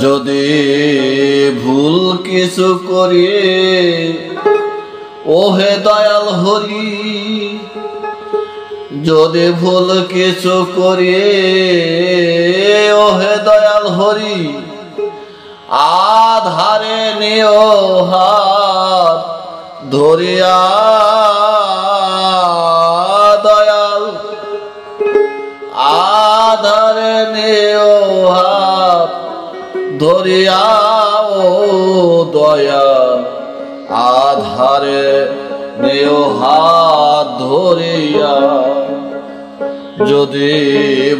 যদি ভুল কিছু করি ওহে দয়াল হরি, যদি ভুল কিছু করি ওহে দয়াল হরি, আধারে নিও হাত ধরিয়া দয়াল, আধারে নিও হাত ধরিয়া ও দয়াল, আধারে নিও হাত ধরিয়া। যদি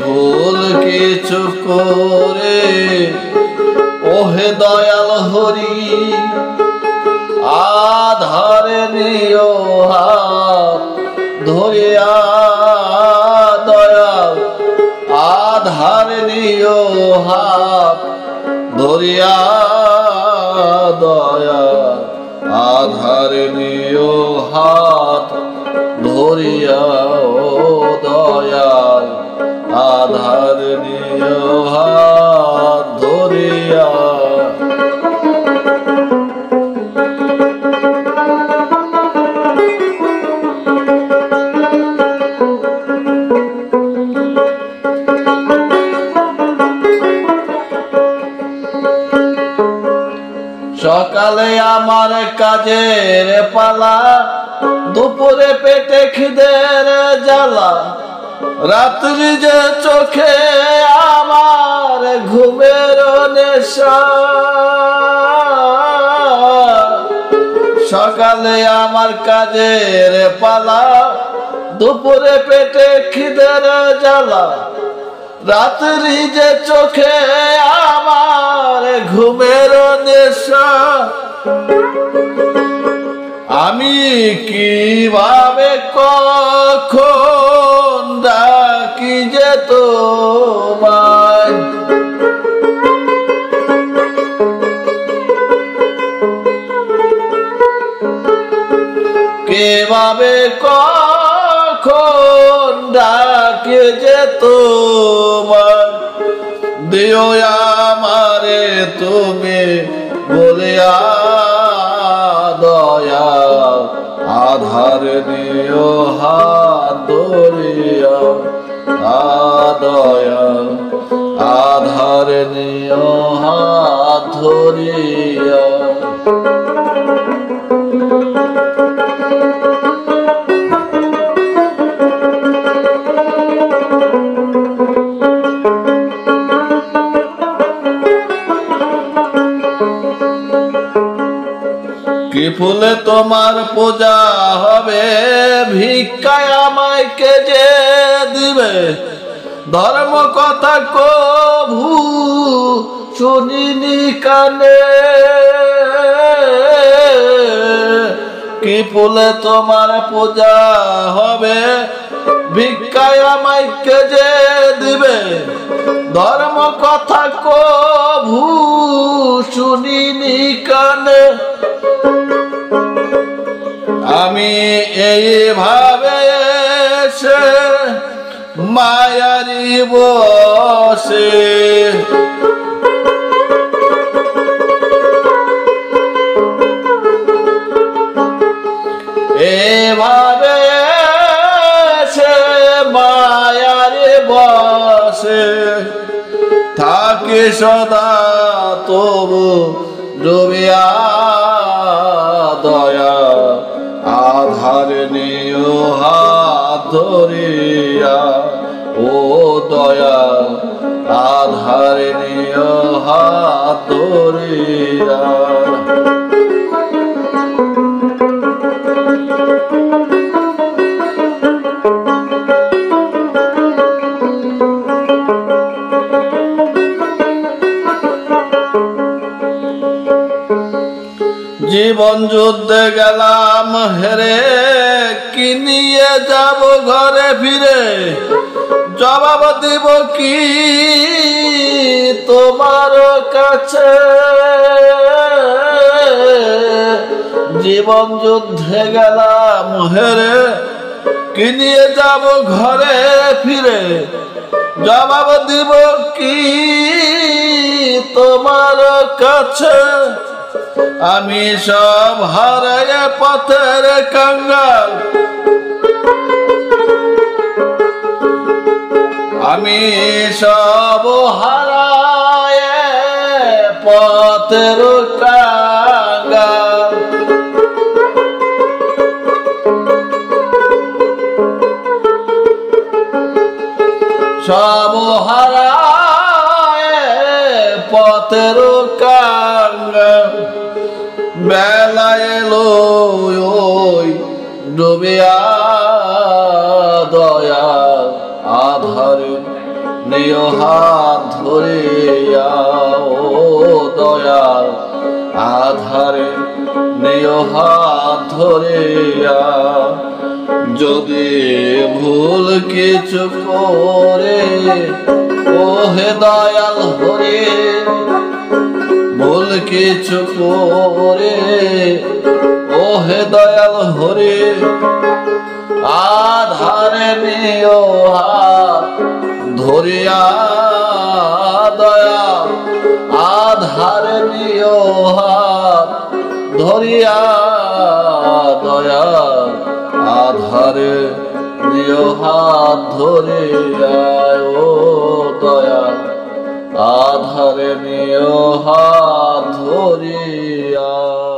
ভুল কিছু করে ওহে দয়াল হরি, আধারে নিও হাত ধরিয়া দয়াল, আধারে নিও হাত ধরিয়া দয়াল, আধারে নিও হাত ধরিয়া ও দয়াল, আধারে নিও হাত ধরিয়া। সকালে আমার কাজের পালা, দুপুরে পেটে খিদের জ্বালা, রাত্রি যে চোখে আমার ঘুমের নেশা। সকালে আমার কাজের পালা, দুপুরে পেটে খিদের জ্বালা, রাত্রি যে চোখে আমার ঘুমের নেশা। আমি কিভাবে কখন ডাকি যে তোমায়, কিভাবে কখন ডাকি যে তোমায়, দিও আমারে তুমি বলিয়া দয়াল, আধারে নিও হাত ধরিয়া দয়াল, আধারে নিও হাত ধরিয়া। কি ফুলে তোমার পূজা হবে, ভিক্ষায় আমায় কে যে দিবে, ধর্ম কথা কভু শুনিনি কানে। কি ফুলে তোমার পূজা হবে, ভিক্ষায় আমায় কে যে দিবে, ধর্ম কথা কভু শুনিনি কানে। আমি এইভাবে এসে মায়ারি বসে, এভাবে এসে মায়ারি বসে থাকি সদা তবু ডুবিয়া দয়া, আধারে নিও হাত ধরিয়া ও দয়া, আধারে নিও হাত ধরিয়া। জীবন যুদ্ধে গেলাম হেরে, কি নিয়ে যাব ঘরে ফিরে, জবাব দিব কি তোমার কাছে জীবন যুদ্ধে গেলাম হেরে কি নিয়ে যাব ঘরে ফিরে জবাব দিব কি তোমার কাছে আমি সব হারায় পথের কাঙ্গাল আমি সব হারায় পথের কাঙ্গাল সব হারায় পথের কাঙ্গাল বেলা এলো ওই ডুবিয়া দয়াল আধারে নিও হাত ধরিয়া ও দয়াল আধারে নিও হাত ধরিয়া যদি ভুল কিছু করে ও হে দয়াল হরে ভুল কিছু করে ও হে দয়াল হরে আধারে নিও হাত ধরিয়া দয়াল আধারে নিও হাত ধরিয়া দয়াল আধারে নিও হাত ধরিয়া ও দয়াল আধারে নিও হাত ধরিয়া।